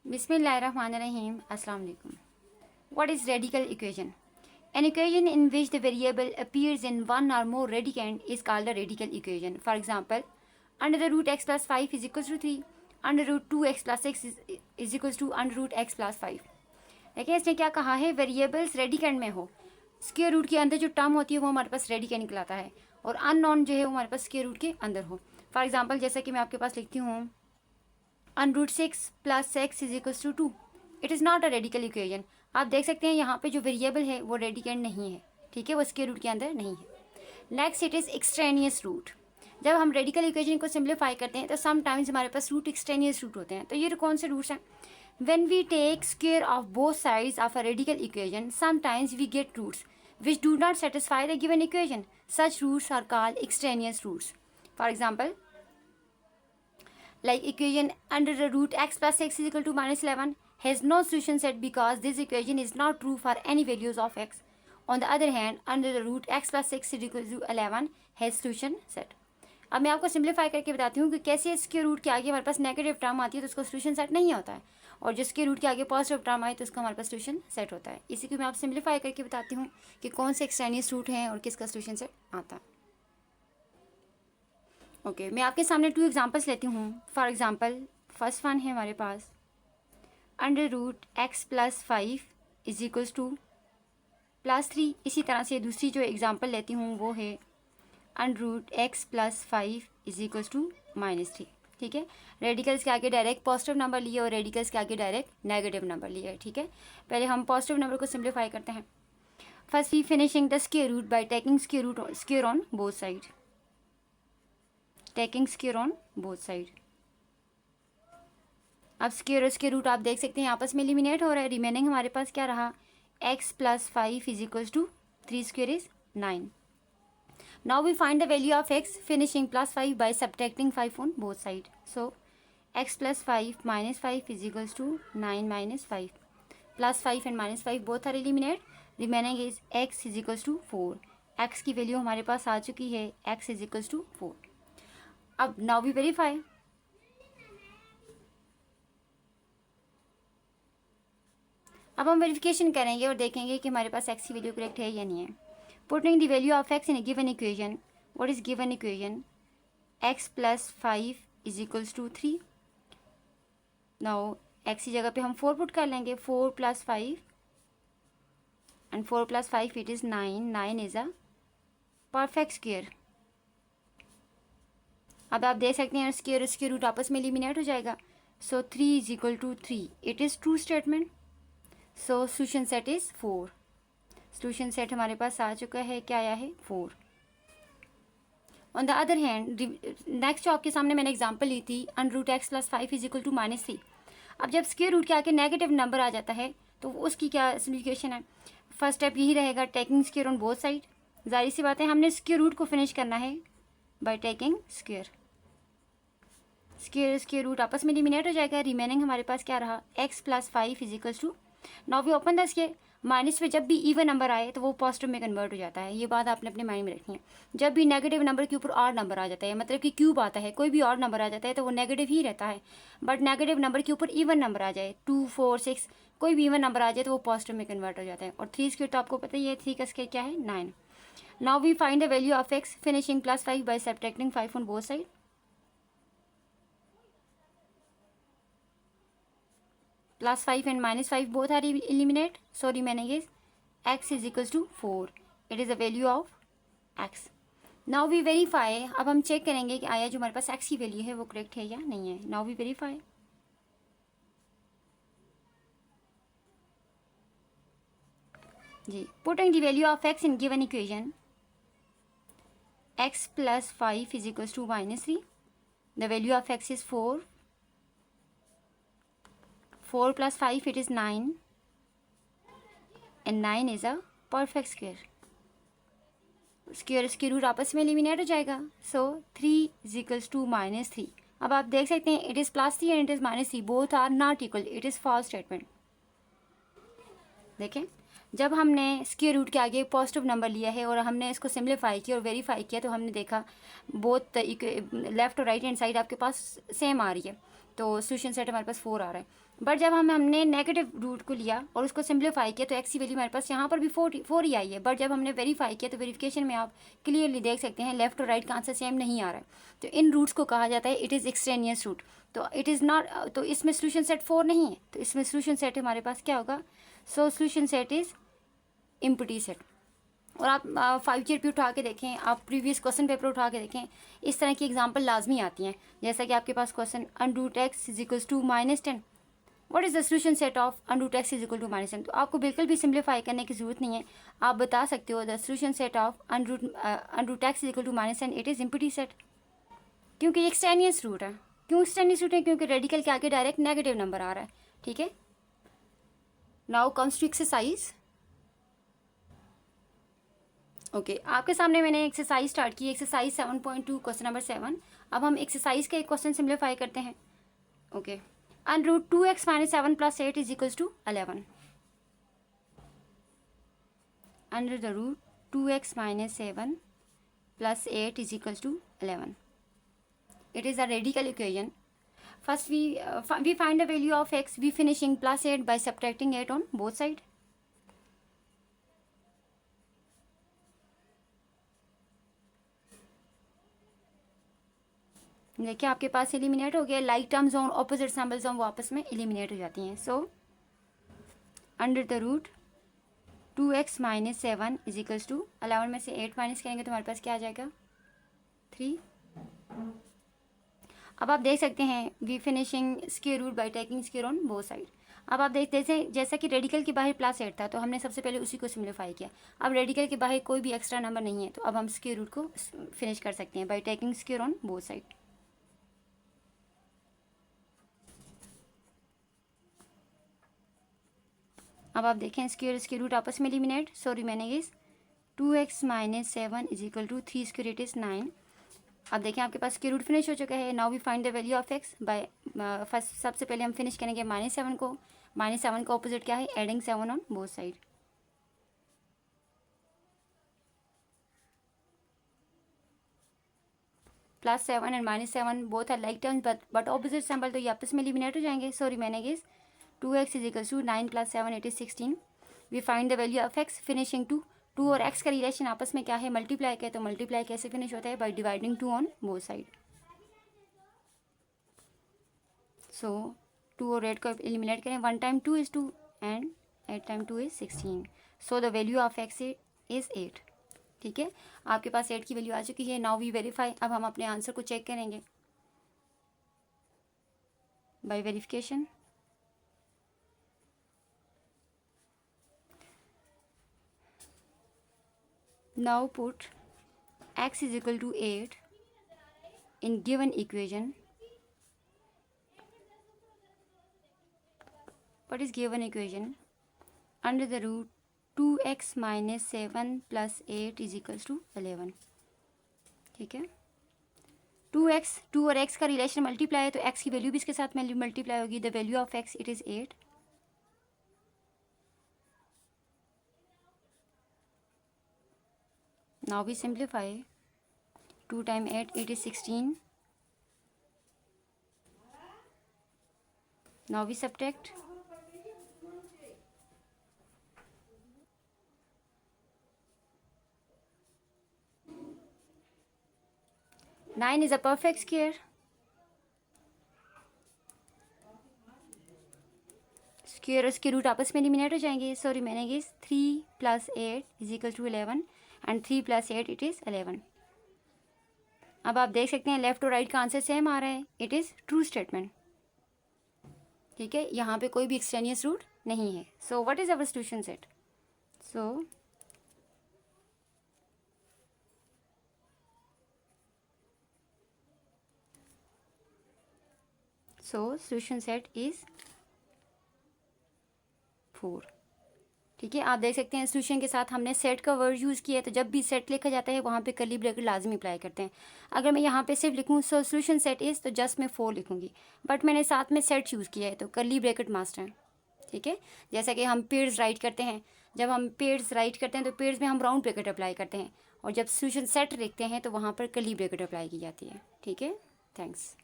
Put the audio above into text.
Bismillahirrahmanirrahim. Assalamu alaikum. What is radical equation? An equation in which the variable appears in one or more radicand is called a radical equation. For example, under the root x plus 5 is equals to 3, under root 2x plus 6 is equals to under root x plus 5. देखिए इसने क्या कहा है, variables radicand में हो, square root के अंदर जो टर्म होती है वो हमारे पास रेडिकेंड निकलाता है, और अननोन जो है वो हमारे पास स्क्वायर रूट के अंदर हो. फॉर एग्जांपल जैसा कि मैं आपके पास लिखती हूँ under root 6 plus x is equals to 2. It is not a radical equation. आप देख सकते हैं यहाँ पे जो वेरिएबल है वो रेडिकेंड नहीं है, ठीक है, वो स्क्वायर रूट के अंदर नहीं है. Next it is extraneous root. जब हम रेडिकल इक्वेशन को सिंप्लीफाई करते हैं तो समटाइम्स हमारे पास रूट एक्सट्रेनियस रूट होते हैं. तो ये कौन से रूट्स हैं? When we take square of both sides of a radical equation sometimes we get roots which do not satisfy the given equation. Such roots are called extraneous roots. For example, like equation under the root x plus 6 is equal to minus 11 has no solution set because this equation is not true for any values of x. On the other hand, under the root x plus 6 is equal to 11 has solution set. अब मैं आपको simplify करके बताती हूँ कि कैसे इसके root के आगे हमारे पास नेगेटिव टर्म आती है तो उसका सोल्यूशन सेट नहीं होता है, और जिसके रूट के आगे पॉजिटिव टर्म आए तो उसका हमारे पास सोल्यूशन सेट होता है. इसी को मैं आप सिंप्लीफाई करके बताती हूँ कि कौन से एक्सट्रेनियस रूट हैं और किसका सोल्यूशन सेट आता है. ओके, मैं आपके सामने 2 एग्जांपल्स लेती हूँ. फॉर एग्जांपल फर्स्ट वन है हमारे पास under root x plus 5 is equals to plus 3. इसी तरह से दूसरी जो एग्जांपल लेती हूँ वो है under root x plus 5 is equals to minus 3. ठीक है, रेडिकल्स के आगे डायरेक्ट पॉजिटिव नंबर लिए और रेडिकल्स के आगे डायरेक्ट नेगेटिव नंबर लिए. ठीक है, पहले हम पॉजिटिव नंबर को सिंप्लीफाई करते हैं. First we finishing the square root by taking square on both side. Taking square on both side. अब स्क्वायर रूट आप देख सकते हैं आपस में एलिमिनेट हो रहा है. रिमेनिंग हमारे पास क्या रहा, x plus 5 is equals to 3 square is 9. Now we find the value of x finishing plus 5 by subtracting 5 on both sides. So x plus 5 minus 5 is equals to 9 minus 5. Plus 5 and minus 5 both are eliminated. Remaining is x is equals to 4. x की value हमारे पास आ चुकी है, x is equals to 4. अब now we verify. अब हम verification करेंगे और देखेंगे कि हमारे पास x की वैल्यू करेक्ट है या नहीं है. Putting the value of x in a given equation. What is given equation? x plus 5 is equals to 3. Now x की जगह पे हम 4 पुट कर लेंगे. 4 plus 5 and 4 plus 5 it is 9. 9 is a perfect square. अब आप देख सकते हैं स्क्वायर रूट आपस में एलिमिनेट हो जाएगा. So 3 is equal to 3. It is true statement. So solution set is 4. Solution set हमारे पास आ चुका है, क्या आया है, 4. On the other hand next जो आपके सामने मैंने एग्जांपल ली थी under root x plus 5 is equal to minus 3. अब जब स्क्वायर रूट के आगे नेगेटिव नंबर आ जाता है तो उसकी क्या सिम्प्लिफिकेशन है. फर्स्ट स्टेप यही रहेगा, taking square on both side. जाहिर सी बात है हमने स्क्वायर रूट को फिनिश करना है by taking square. Square root आपस में एलिमिनेट हो जाएगा. रिमेनिंग हमारे पास क्या रहा, x plus 5 is equals to. Now we open the square. Minus पे जब भी इवन नंबर आए तो वो पॉजिटिव में कन्वर्ट हो जाता है. ये बात आपने अपने माइंड में रखनी है. जब भी नेगेटिव नंबर के ऊपर ऑड नंबर आ जाता है, मतलब कि क्यूब आता है, कोई भी ऑड नंबर आ जाता है तो वो नेगेटिव ही रहता है. बट नेगेटिव नंबर के ऊपर इवन नंबर आ जाए, 2 4 6 कोई भी इवन नंबर आ जाए तो वो पॉजिटिव में कन्वर्ट हो जाता है. और 3 स्क्वायर तो आपको पता ही है, 3 का स्क्वायर क्या है, 9. Now we find the value of x finishing plus 5 by subtracting 5 on both side. Plus 5 and minus 5 both are eliminate. So remaining is x is equals to 4. It is the value of x. Now we verify. अब हम check करेंगे कि आया जो हमारे पास x की value है वो करेक्ट है या नहीं है. Now we verify. जी, putting the value of x in given equation x plus 5 is equals to minus 3. The value of x is 4. 4 plus 5 it is 9 and 9 is a perfect square. Square root आपस में eliminate हो जाएगा. सो 3 is equals to minus 3. अब आप देख सकते हैं it is plus 3 and it is minus 3. Both are not equal. It is false statement. देखें, जब हमने स्क्वायर रूट के आगे पॉजिटिव नंबर लिया है और हमने इसको सिम्प्लीफाई किया और वेरीफाई किया तो हमने देखा बोथ लेफ्ट और राइट हैंड साइड आपके पास सेम आ रही है. तो सोल्यूशन सेट हमारे पास 4 आ रहा है। बट जब हमने नेगेटिव रूट को लिया और उसको सिंप्लीफाई किया तो एक्स की वैल्यू हमारे पास यहाँ पर भी 4 ही आई है। बट जब हमने वेरीफाई किया तो वेरिफिकेशन में आप क्लियरली देख सकते हैं लेफ्ट और राइट का आंसर सेम नहीं आ रहा है। तो इन रूट्स को कहा जाता है इट इज़ एक्सट्रेनियस रूट। तो इट इज़ नॉट, तो इसमें सोल्यूशन सेट 4 नहीं है, तो इसमें सोल्यूशन सेट हमारे पास क्या होगा? So solution set is empty set. और आप 5 ईयर पे उठा के देखें, आप प्रीवियस क्वेश्चन पेपर उठा के देखें, इस तरह की एग्जांपल लाजमी आती हैं। जैसा कि आपके पास question √x is equals to -10, what is the solution set of √x is equal to -10। तो आपको बिल्कुल भी सिंप्लीफाई करने की जरूरत नहीं है, आप बता सकते हो the solution set of √x is equal to -10 it is empty set, क्योंकि एक्सट्रेनियस रूट है। क्यों एक्सट्रेनियस रूट है? क्योंकि रेडिकल के आगे डायरेक्ट नेगेटिव नंबर आ रहा है। ठीक है, now comes to exercise. Okay आपके सामने मैंने एक्सरसाइज स्टार्ट की, एक्सरसाइज 7.2 क्वेश्चन नंबर 7। अब हम एक्सरसाइज का एक क्वेश्चन सिंप्लीफाई करते हैं। Okay, √2x - 7 + 8 is equals to 11। √2x - 7 + 8 is equals to 11. It is a radical equation. First we find the value of x, we finishing +8 by subtracting 8 on both sides. देखिए आपके पास eliminate हो गया, like terms और opposite symbols वो आपस में eliminate हो जाती हैं। सो √2x - 7 इज इक्वल्स टू 11 में से 8 माइनस करेंगे तो हमारे पास क्या आ जाएगा? 3। अब आप देख सकते हैं we finishing square root by taking square on both side. अब आप देखते हैं जैसा कि रेडिकल के बाहर +8 था तो हमने सबसे पहले उसी को सिम्प्लीफाई किया। अब रेडिकल के बाहर कोई भी एक्स्ट्रा नंबर नहीं है तो अब हम स्क्वायर रूट को फिनिश कर सकते हैं by taking square on both side. अब आप देखें स्क्वायर रूट आपस में eliminate, so remaining is 2x - 7 is equal to 3 square it is 9। अब देखें आपके पास स्क्वायर रूट फिनिश हो चुका है। Now we find the value of x by first सबसे पहले हम फिनिश करेंगे -7 को। -7 का ऑपोजिट क्या है? Adding 7 on both side. +7 and -7 both are like terms but opposite symbol, तो ये आपस में एलिमिनेट हो जाएंगे। So remaining is 2x is equal to 9 + 7 it is 16। We find the value of x finishing 2 और x का रिलेशन आपस में क्या है? मल्टीप्लाई का है। तो मल्टीप्लाई कैसे फिनिश होता है? By dividing 2 on both side. So 2 और 8 को एलिमिनेट करें, 1 time 2 is 2 and 8 time 2 is 16। So the value of x is 8। ठीक है, आपके पास 8 की वैल्यू आ चुकी है। Now we verify. अब हम अपने आंसर को चेक करेंगे by verification. Now put x is equal to 8 in given equation. What is given equation? Under the root 2x - 7 + 8 is equals to 11. ठीक है, 2 और x का रिलेशन मल्टीप्लाई है तो x की वैल्यू भी इसके साथ मल्टीप्लाई होगी। The value of x it is 8। Now we simplify. 2 times 8 it is 16. Now we subtract. Nine is a perfect square. Square और स्क्वायर रूट आपस में एलिमिनेट हो जाएंगे। So remaining is 3 + 8 is equal to 11 and 3 + 8 it is 11। अब आप देख सकते हैं लेफ्ट और राइट का आंसर सेम आ रहा है। It is true statement. ठीक है, यहाँ पे कोई भी एक्सट्रेनियस रूट नहीं है। So what is our solution set? So solution set is 4। ठीक है, आप देख सकते हैं सोल्यूशन के साथ हमने सेट का वर्ड यूज़ किया है। तो जब भी सेट लिखा जाता है वहाँ पे कर्ली ब्रैकेट लाजमी अप्लाई करते हैं। अगर मैं यहाँ पे सिर्फ लिखूँ सो सोल्यूशन सेट इज़ तो जस्ट मैं 4 लिखूँगी, बट मैंने साथ में सेट यूज़ किया है तो कर्ली ब्रैकेट मस्ट है। ठीक है, जैसा कि हम पेयर्स राइट करते हैं, जब हम पेयर्स राइट करते हैं तो पेयर्स में हम राउंड ब्रैकेट अप्लाई करते हैं, और जब सोल्यूशन सेट लिखते हैं तो वहाँ पर कर्ली ब्रैकेट अप्लाई की जाती है। ठीक है, थैंक्स।